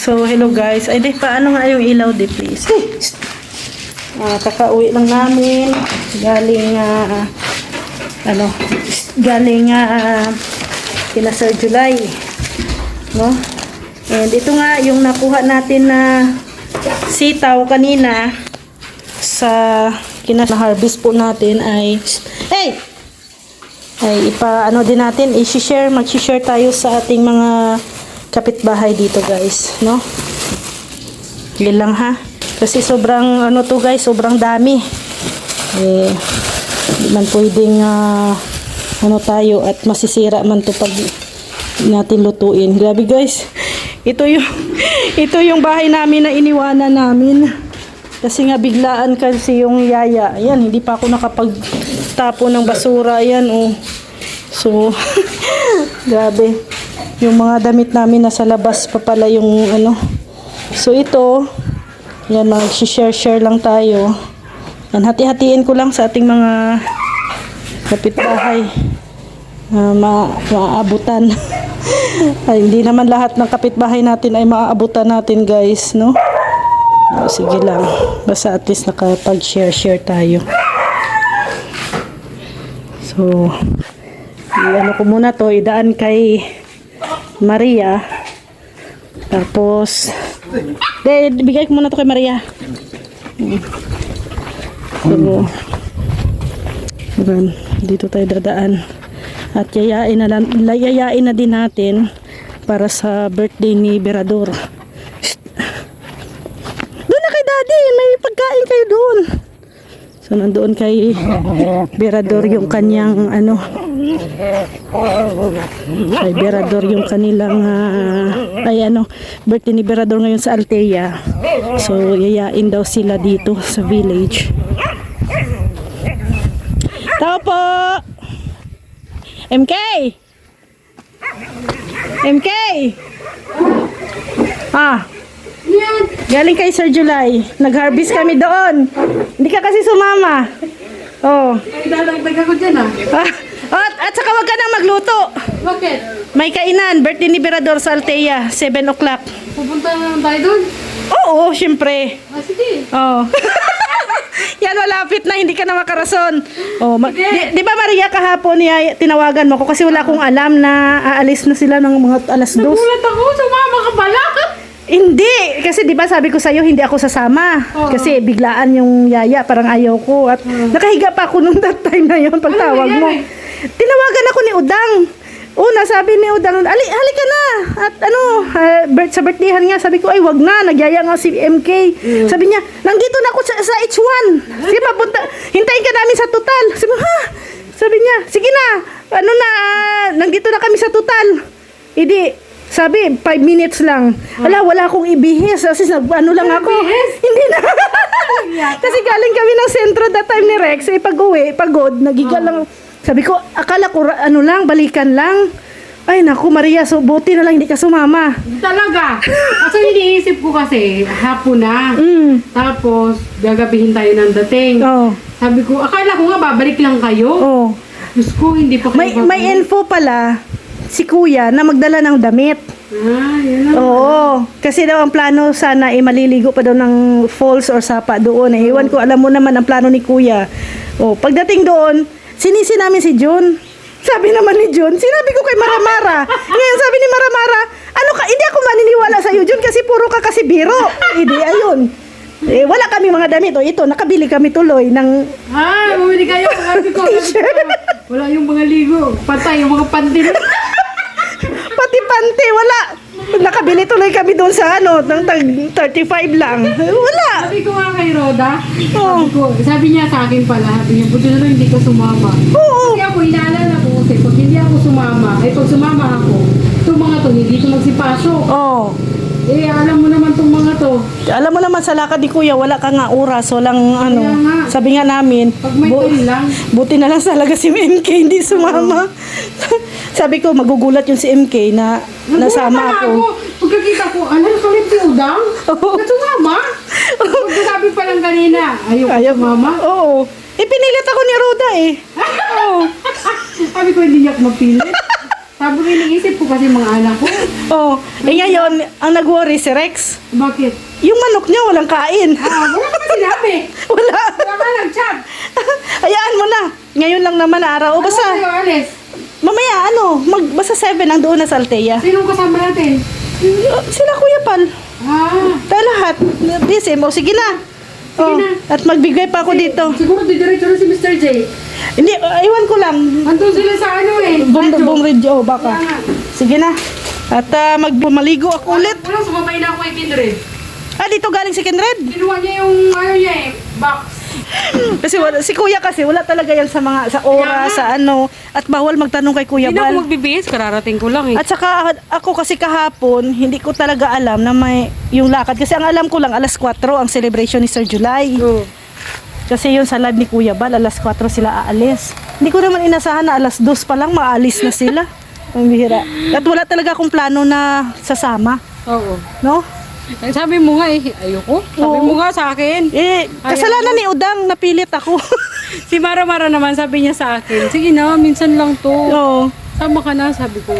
So, hello guys. Ay, di, paano nga yung ilaw, di, please? Kakauwi lang namin. Galing, kina Sir July. No? And ito nga, yung nakuha natin na sitaw kanina sa kina-harvest po natin ay, din natin, mag-share tayo sa ating mga kapitbahay dito guys, no? Yan lang ha. Kasi sobrang sobrang dami. Hindi man pwedeng tayo at masisira man to pag natin lutuin. Grabe guys. Ito yung bahay namin na iniwanan namin. Kasi nga biglaan kasi yung yaya. Ayan, hindi pa ako nakapagtapo ng basura. Ayan, oh. So, grabe. Yung mga damit namin nasa labas pa pala yung So, ito, yan, mag-share lang tayo. Yan, hati-hatiin ko lang sa ating mga kapitbahay. Maaabutan. Ay, hindi naman lahat ng kapitbahay natin ay maaabutan natin, guys, no? Sige lang. Basta at least nakapag-share tayo. So, ko muna to, idaan kay Maria. Tapos, bigay ko muna to kay Maria. So, dito tayo dadaan. At yayain na din natin para sa birthday ni Berador. Doon na kay Daddy, may pagkain kayo doon. So, nandoon kay Berador yung kanyang kay Berador yung kanilang birthday ni Berador ngayon sa Altea. So, yayain daw sila dito sa village. Tao po! MK! MK! Galing kay Sir July. Nag-harvest kami doon. Hindi ka kasi sumama. Oh. Ay, dadagdag ako dyan At saka wag ka nang magluto. Bakit? May kainan. Birthday ni Berador sa Altea. 7 o'clock. Pupunta na tayo doon? Oo, syempre. Sige. Oh. Yan, malapit na, hindi ka na makarason. Oh, di ba Maria kahapon tinawagan mo ko kasi wala akong alam na aalis na sila ng mga alas 2. Nagulat ako, sumama ka pala. Hindi, kasi di ba sabi ko sa iyo hindi ako sasama. Kasi biglaan yung yaya, parang ayaw ko at nakahiga pa ako nung that time na yon pagtawag mo. Tinawagan ako ni Udang. Una, sabi ni Udang, halika na. At sa birthdayhan nga, sabi ko, ay wag na, nagyaya nga si MK. Sabi niya, nandito na ako sa H1. Sige, hintayin ka namin sa total. Sabi ko, ha? Sabi niya, sige na, nandito na kami sa total. Hindi, sabi, 5 minutes lang. Wala akong ibihis. Kasi lang ako. Hindi na. Kasi galing kami ng sentro that time ni Rex. Pag-uwi, pagod, nagiga lang. Sabi ko, akala ko, balikan lang. Ay, naku, Maria, so buti na lang hindi ka sumama. Talaga. Kasi iniisip ko kasi, hapon na. Tapos, gagabihin tayo ng dating. Sabi ko, akala ko nga, babalik lang kayo. Diyos ko, hindi pa kayo may info pala, si Kuya, na magdala ng damit. Yan lang. Oo. Kasi daw ang plano sana maliligo pa daw ng falls or sapa doon. Iwan ko, alam mo naman ang plano ni Kuya. Pagdating doon, sinisi namin si John. Sabi naman ni John, sinabi ko kay Maramara. Ngayon sabi ni Maramara, hindi ako maniniwala sa iyo John kasi puro ka kasi biro. Hindi, ayun. Wala kami mga damit. Ito, nakabili kami tuloy ng bumili kayo. Sabi ko, wala yung mga ligo. Patay yung mga pandil. Pati pante, wala. Nakabili tuloy kami doon sa ng 35 lang. Wala. Sabi ko nga kay Roda, sabi niya sa akin pala, sabi niya, buti na lang hindi ka sumama. Kasi ako, inaalala ko kasi pag hindi ako sumama, pag sumama ako, itong mga to, hindi ito magsipasok. Alam mo naman itong mga to. Alam mo naman sa lakad ni Kuya, wala ka nga oras, walang sabi nga namin, pag may lang. Buti na lang talaga si MK hindi sumama. Sabi ko, magugulat yung si MK na nasama ako. Pagkakita ko, nakalit si Udang? Natumama? Sabi pa lang kanina, ayaw sumama? Oo. Pinilit ako ni Roda Sabi ko, hindi niya ako mapilit. Sabi ko, iniisip ko kasi mga anak ko. Oh, ngayon, ang nag-worry si Rex. Bakit? Yung manok niya walang kain. Wala ka ba sinabi? Wala. Wala ka nag-chat. Hayaan mo na. Ngayon lang naman araw. O basta, Ano kayo, alis? mamaya basta 7 ang doon na sa Altea. Sinong kasama natin? Sila Kuya Pal. Tayo lahat. Busy mo. Sige na. Sige na. At magbigay pa ako dito. Siguro didiretso na si Mr. J. Hindi, iwan ko lang. Andun sila sa ano eh. radyo. Bong radio, baka. Kaya nga. Sige na. At magmaligo ako ulit. Wala, sumabay na ako kay Kindred. Dito galing si Kenred. Kinuha niya yung ano niya eh, box. Kasi si Kuya kasi wala talaga yan sa ora, Kaya nga. sa ano. At bawal magtanong kay Kuya Hindi na ako Bal. magbibihis, kararating ko lang eh. At saka ako kasi kahapon, hindi ko talaga alam na may yung lakad. Kasi ang alam ko lang, alas 4 ang celebration ni Sir July. Oo. Kasi yun sa live ni Kuya Bal, alas 4 sila aalis. Hindi ko naman inasahan na alas 2 pa lang maalis na sila. Ang bihira. At wala talaga akong plano na sasama. Oo. No? Sabi mo nga eh, ayoko. Sabi Oo. mo nga sa akin. Kasalanan ni Udang, napilit ako. Si Mara Mara naman sabi niya sa akin, sige na, minsan lang to. Oo. Sama ka na, sabi ko.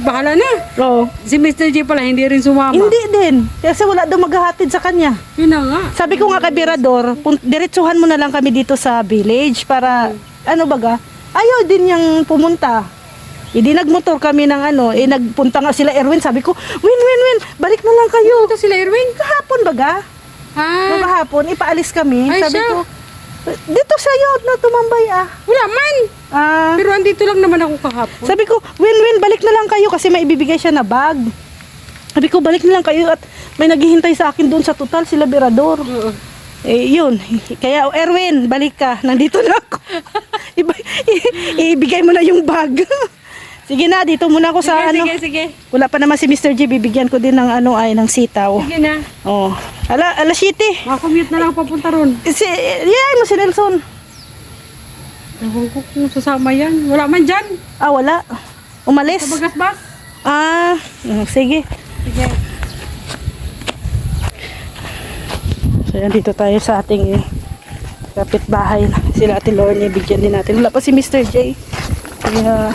Bahala na. Oo. Si Mr. J pala, hindi rin sumama. Hindi din. Kasi wala daw maghahatid sa kanya. Yun na nga. Sabi ko nga kay Birador, diretsuhan mo na lang kami dito sa village para, ano baga, ayaw din niyang pumunta. Hindi nagmotor kami ng nagpunta nga sila Erwin. Sabi ko, Win, balik na lang kayo. Ito sila Erwin. Kahapon baga? Nung kahapon, ipaalis kami. Ay, Sabi siya. ko, dito sa'yo na tumambay Wala man. Pero andito lang naman ako kahapon. Sabi ko, Win, balik na lang kayo kasi may ibibigay siya na bag. Sabi ko, balik na lang kayo at may naghihintay sa akin doon sa total, sila Birador. Oo. Yun. Kaya, Erwin, balik ka. Nandito na ako. Ibigay mo na yung bag. Sige na, dito muna ako sa Sige. Wala pa naman si Mr. G, bibigyan ko din ng ng sitaw. Sige na. Oh. Alas 7. Makakommute na lang papunta ron. Mo si Nelson. Ewan ko kung sasama yan. Wala man dyan. Wala. Umalis. Sa Bagasbas. Sige. Sige. So, yan, dito tayo sa ating kapitbahay. Sila Ate Lorne, bigyan din natin. Wala pa si Mr. J. Kaya,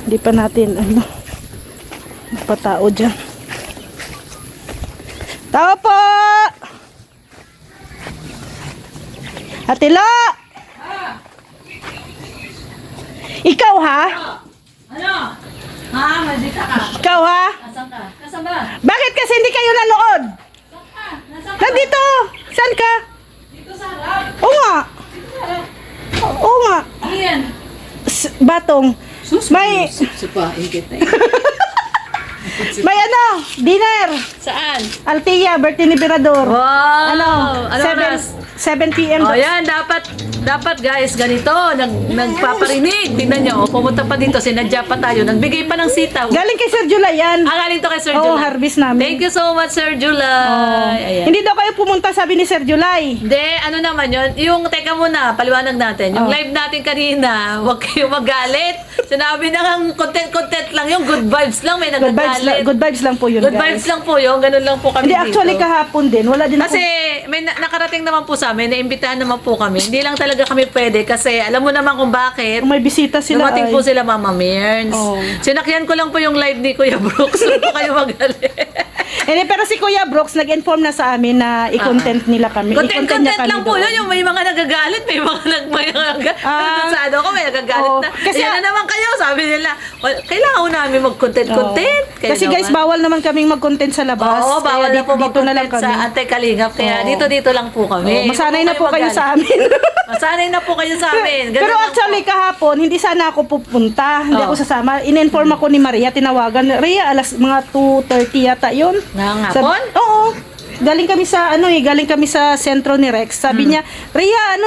hindi pa natin, patao dyan. Tao po! Ate Lo! Ikaw ha? Ano? Ha? Maldita ka? Ikaw ha? Asan ka? Nasaan ba? Bakit kasi hindi kayo nanood? Nasaan ka? Nandito! Saan ka? Dito sa harap. Oo nga. Oo nga. Ano yan? Batong. May Supain kita may dinner. Saan? Altea, birthday ni Birador. Wow! Ano 7 oras? 7 p.m. Oh, yan. Dapat guys, ganito. Nagpaparinig. Tingnan nyo. Pumunta pa dito. Sinadya pa tayo. Nagbigay pa ng sitaw. Galing kay Sir July yan. Galing to kay Sir Oo, July. harvest namin. Thank you so much, Sir July. Ayan. Hindi daw kayo pumunta, sabi ni Sir July. Hindi, ano naman yun? teka muna, paliwanag natin. Yung live natin kanina, huwag kayo magalit. Sinabi na nga, content lang yung good vibes lang, may nagagalit. Good vibes lang po yun, Good guys. vibes lang po yun, ganun lang po kami Hindi, dito. actually kahapon din. Wala din Kasi may nakarating naman po sa amin, naimbitahan naman po kami. Hindi lang talaga kami pwede kasi alam mo naman kung bakit. kung may bisita sila. Dumating po sila Mama Mearns. Oo. Sinakyan ko lang po yung live ni Kuya Brooks. Huwag po kayo magalit. Pero si Kuya Brooks nag-inform na sa amin na i-content nila kami. Content I-content niya kami lang po doon. yun. Yung may mga nagagalit, may mga sa ano ko, may nagagalit oo. na. Kasi- Kasi naman kayo, sabi nila, kailangan ko namin mag-content. Kayo Kasi guys, naman. bawal naman kaming mag-content sa labas. Oo, bawal Kaya na po dito na lang mag-content kami. sa Ate Kalingap. Kaya Oo. dito lang po kami. Masanay na Huwag po kayo magalit. sa amin. Masanay na po kayo sa amin. Ganun Pero lang actually po. kahapon, hindi sana ako pupunta. Hindi Oo. ako sasama. In-inform ako ni Maria, tinawagan. Rhea, alas mga 2:30 yata yun. Ng hapon? Oo. Galing kami sa sentro ni Rex. Sabi niya, Rhea,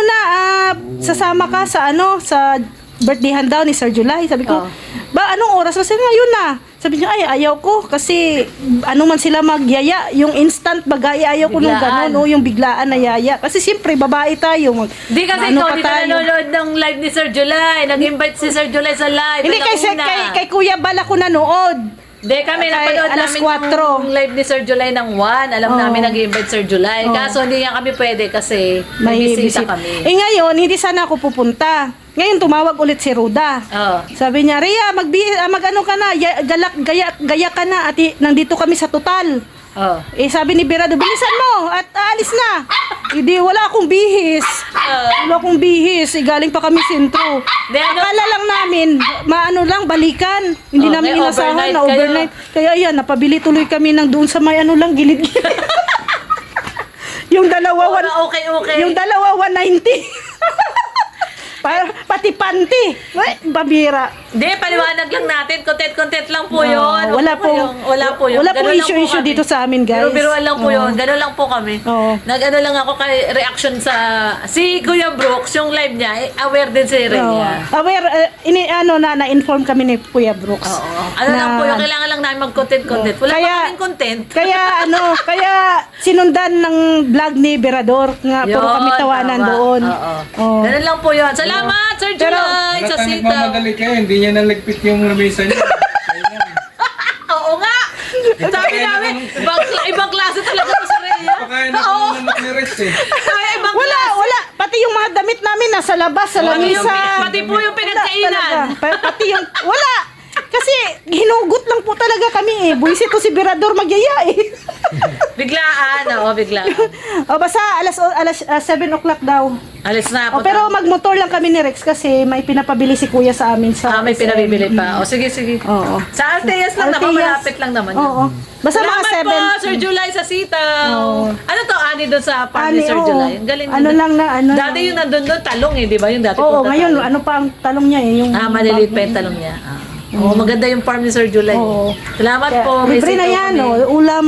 sasama ka sa sa birthdayhan daw ni Sir July. Sabi ko, Oo. anong oras? Kasi ngayon na. Sabi niya, ayaw ko. Kasi, man sila magyaya. Yung instant bagay, ayaw ko nung Biglaan. ganun. Yung biglaan na yaya. Kasi siyempre, babae tayo. Di kasi ikaw, di ka nanonood ng live ni Sir July. Nag-invite si Sir July sa live. Hindi, kay Kuya Bal ako nanood. Hindi, kami Kay napanood alas namin 4. yung live ni Sir July ng 1. Alam Oo. namin nag-invite Sir July. Oo. Kaso hindi nga kami pwede kasi may bisita kami. Ngayon, hindi sana ako pupunta. Ngayon tumawag ulit si Ruda. Oo. Sabi niya, Rhea, mag-ano ka na, gaya ka na, at nandito kami sa total. Oo. Eh sabi ni Berado, bilisan mo at aalis na. Hindi, wala akong bihis. Wala akong bihis. Eh, galing pa kami sentro. Di, ano- Akala lang namin, maano lang, balikan. Hindi Oh, namin may inasahan overnight na overnight. Kaya yan, napabili tuloy kami ng doon sa may ano lang, gilid. Yung dalawa, Okay. yung dalawa 190. Pati panty. Ay, babira. Hindi, paliwanag lang natin. Content lang po yun. Wala po. Wala po yun. Wala po Ganun lang issue kami. dito sa amin, guys. Biruan lang po Oo. yun. Ganun lang po kami. Oo. Nag-ano lang ako kay reaction sa... Si Kuya Brooks, yung live niya, aware din si Rhea. Oo. Aware, na-inform kami ni Kuya Brooks. Oo. Ano lang po, yung kailangan lang namin mag-content. Wala Kaya- pa kaming content. Kaya sinundan ng vlog ni Berador nga puro Yun, kami tawanan tama. doon. Oo. Oo. Ganun lang po yun. Salamat, Sir Pero- July, sa Halatang sitaw. nagmamadali kayo, hindi niya naligpit yung lamesa niya. Oo nga. Sabi namin, ibang klase talaga to sa Rhea. Pakain ako Oo. ng mag-rest eh. Ay, ibang Wala, klase. wala. Pati yung mga damit namin nasa labas, sa lamisa. Pati po yung pinagkainan. Wala talaga. Pati yung, wala. Kasi hinugot lang po talaga kami eh. Buisit to si Berador magyaya eh. Biglaan, biglaan. O basta alas 7 o'clock daw. Alis na. O pero magmotor lang kami ni Rex kasi may pinapabili si Kuya sa amin sa may SM. pinabibili pa. O sige. Oo. Sa Alteas lang naman, Alteas. malapit lang naman. yun. Oo. Basta mga Salamat 7. po, Sir July sa sitaw. Oo. Ano to, ani doon sa farm ni Ani, Sir oo. July? Ang galing. Ano din. lang na, ano Dati lang. yung nandun doon, talong eh, di ba? Yung dati Oo, punta ngayon tayo. ano pa ang talong niya eh, yung Maliliit pa yung talong niya. Oo, maganda yung farm ni Sir July. Oo. Salamat Kaya, po. may libre na sitaw yan, kami. ulam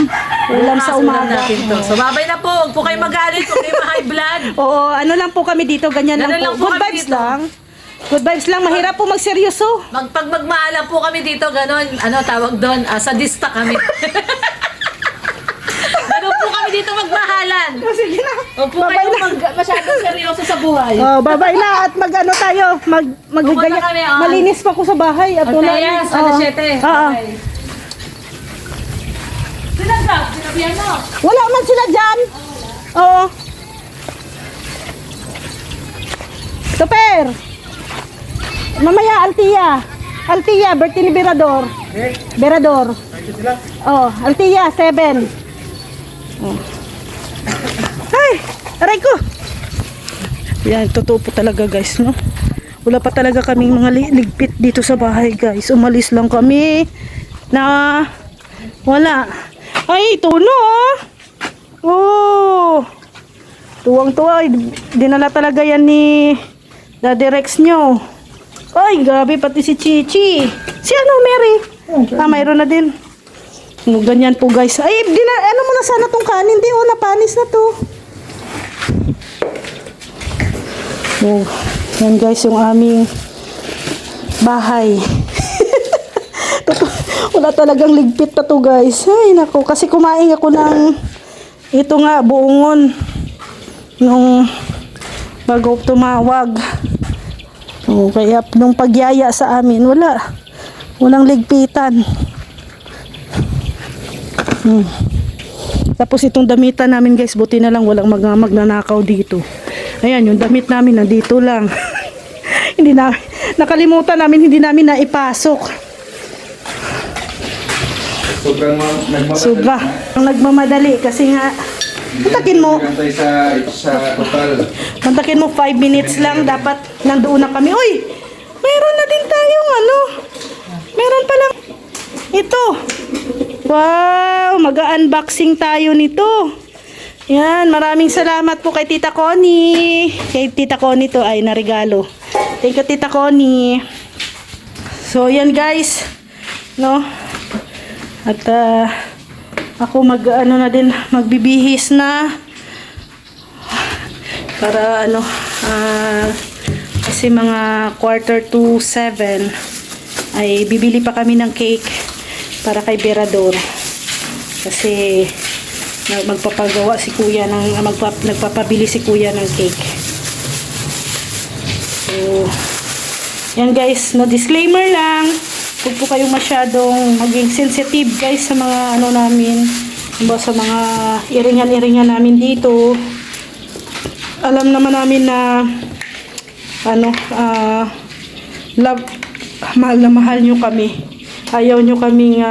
sa Bukas, umaga. natin to. So, babay na po. Huwag po kayo magalit. Huwag kayo ma-high blood. Oo, ano lang po kami dito, ganyan Ganun lang po. Good kami vibes dito. lang. Good vibes lang, mahirap po magseryoso. Pag magmaalam po kami dito, ganon, tawag doon, sadista kami. Ganon po kami dito magmahalan. Sige na. Huwag po kayo masyadong seryoso sa buhay. Oh, babay na at mag-ano tayo, magigaya. Pupunta kami, ah. Malinis pa ko sa bahay at wala. Alteas, Oo. alas 7. Oo. Sinabihan mo. Wala man sila dyan. Oo. Super. Mamaya, Altia, birthday ni Berador. Berador. Oh, Altia, 7. Oh. Ay, aray ko. Yan, totoo po talaga guys, no? Wala pa talaga kaming mga ligpit dito sa bahay guys. Umalis lang kami na wala. Ay, ito no. Oh. Tuwang-tuwa. Dinala talaga yan ni Daddy Rex nyo. Ay, grabe, pati si Chichi. Si ano, Mary? Mayroon na din. Oh, ganyan po guys. Ay, ano mo na sana tong kanin. Di, napanis na to. Oh, yan guys, yung aming bahay. Wala talagang ligpit na to guys. Ay, nako. Kasi kumain ako ng ito nga, buongon. Nung bago tumawag. Oh, kaya nung pagyaya sa amin, walang ligpitan. Tapos itong damitan namin guys, buti na lang walang magnanakaw dito. Ayan, yung damit namin nandito lang. Nakalimutan namin, hindi namin naipasok. Sobrang nagmamadali. Sobra. Ang nagmamadali kasi nga, mantakin mo. Sa total. Mantakin mo 5 minutes lang, dapat nandoon na kami. Uy, meron na din tayong meron pa lang ito. Wow, mag-unboxing tayo nito. Yan, maraming salamat po kay Tita Connie. Kay Tita Connie to ay naregalo. Thank you, Tita Connie. So, yan guys. No? At ako magbibihis na para kasi mga 6:45 ay bibili pa kami ng cake para kay Berador kasi magpapagawa si kuya nagpapabili si kuya ng cake. So yan guys, no, disclaimer lang, huwag po kayong masyadong maging sensitive guys sa mga namin, sa mga iringan namin dito. Alam naman namin na mahal na mahal nyo kami. Ayaw nyo kaming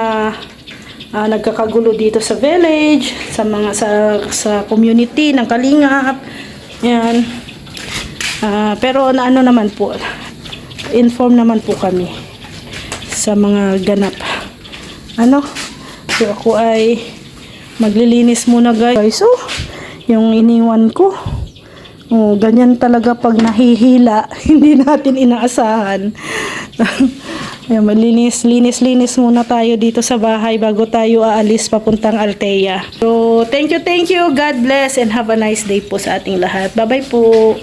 nagkakagulo dito sa village, sa community ng Kalingap. Yan. Pero naman po, inform naman po kami sa mga ganap. So ako ay maglilinis muna guys. So, yung iniwan ko. Ganyan talaga pag nahihila, hindi natin inaasahan. Ayan, linis muna tayo dito sa bahay bago tayo aalis papuntang Althea. So, thank you. God bless and have a nice day po sa ating lahat. Bye-bye po.